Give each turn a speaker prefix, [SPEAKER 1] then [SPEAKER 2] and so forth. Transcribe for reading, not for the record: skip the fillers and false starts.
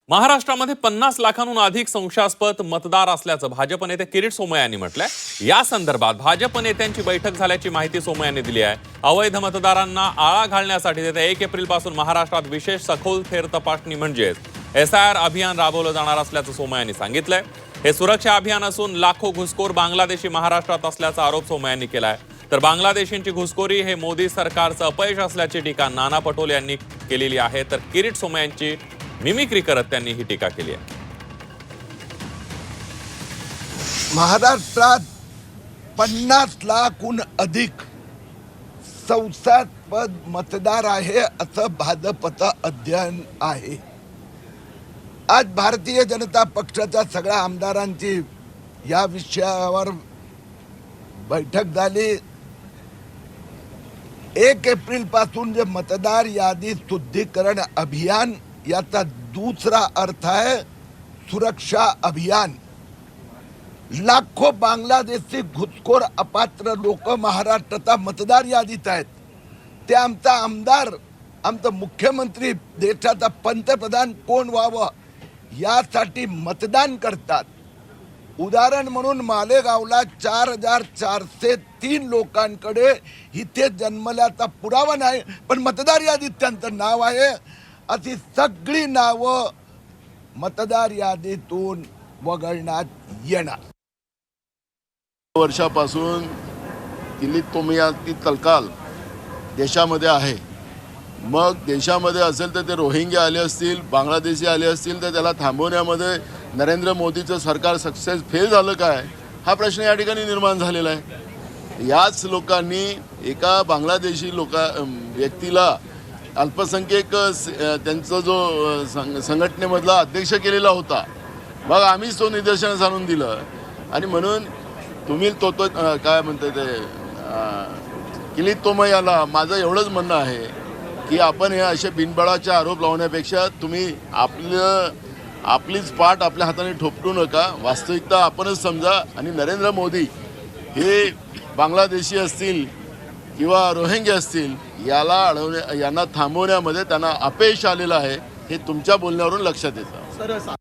[SPEAKER 1] महाराष्ट्रामध्ये 50 लाखांहून अधिक संशयास्पद मतदार असल्याचं भाजप नेते किरीट सोमय्या यांनी म्हटलंय। या संदर्भात भाजप नेत्यांची बैठक झाल्याची माहिती सोमय्या यांनी दिली आहे। अवैध मतदारांना आळा घालण्यासाठी येत्या 1 एप्रिलपासून महाराष्ट्रात विशेष सखोल फेर तपासणी म्हणजेच SIR अभियान राबवलं जाणार असल्याचं सोमय्या यांनी सांगितलंय। हे सुरक्षा अभियान असून लाखो घुसखोर बांगलादेशी महाराष्ट्रात असल्याचा आरोप सोमय्या यांनी केलाय। तर बांगलादेशींची घुसखोरी हे मोदी सरकारचं अपयश असल्याची टीका नाना पटोले यांनी केलेली आहे। तर किरीट सोमय्या यांची मिमिक्री करत त्यांनी ही टीका केली आहे।
[SPEAKER 2] महाराष्ट्रात 50 लाखहून अधिक संशयास्पद मतदार आहे असं भाजपचं अध्ययन आहे। आज भारतीय जनता पक्षाच्या सगळ्या आमदारांची या विषयावर बैठक झाली। 1 एप्रिल पासून जे मतदार यादी शुद्धीकरण अभियान याचा दूसरा अर्थ आहे सुरक्षा अभियान। लाखो बांगलादेशी घुसखोर अपात्र लोक महाराष्ट्राचा मतदार यादीत आहेत। ते आमचा आमदार, आमचा मुख्यमंत्री, देशाचा पंतप्रधान कोण व्हावं यासाठी मतदान करतात। उदाहरण म्हणून मालेगावला 4403 लोकांकडे इथे जन्मल्याचा पुरावा नाही, पण मतदार यादीत त्यांचं नाव आहे। अशी सगळी नावं मतदार यादीतून वगळण्यात येणार।
[SPEAKER 3] वर्षापासून दिल्लीत तोमियाती तलकाल देशामध्ये आहे। मग देशामध्ये असेल तर ते रोहिंग्या आले असतील, बांगलादेशी आले असतील, तर त्याला थांबवण्यामध्ये नरेंद्र मोदीचं सरकार सक्सेस फेल झालं काय, हा प्रश्न या ठिकाणी निर्माण झालेला आहे। याच लोकांनी एका बांगलादेशी व्यक्तीला अल्पसंख्यक त्यांचा जो संघटनेमधला अध्यक्ष केलेला होता। मग आम्हीच तो निदर्शनास आणून दिलं आणि म्हणून तुम्ही काय म्हणते ते किरीट सोमय्याला माझं एवढंच म्हणणं आहे की आपण हे असे बिनबळाचे आरोप लावण्यापेक्षा तुम्ही आपलीच पाठ आपल्या हाताने ठोपटू नका। वास्तविकता आपणच समजा आणि नरेंद्र मोदी हे बांगलादेशी असतील किंवा रोहिंग्या असतील यांना थांबवण्यामध्ये त्यांना अपयश आलेलं आहे, हे तुमच्या बोलण्यावरून लक्षात येतं।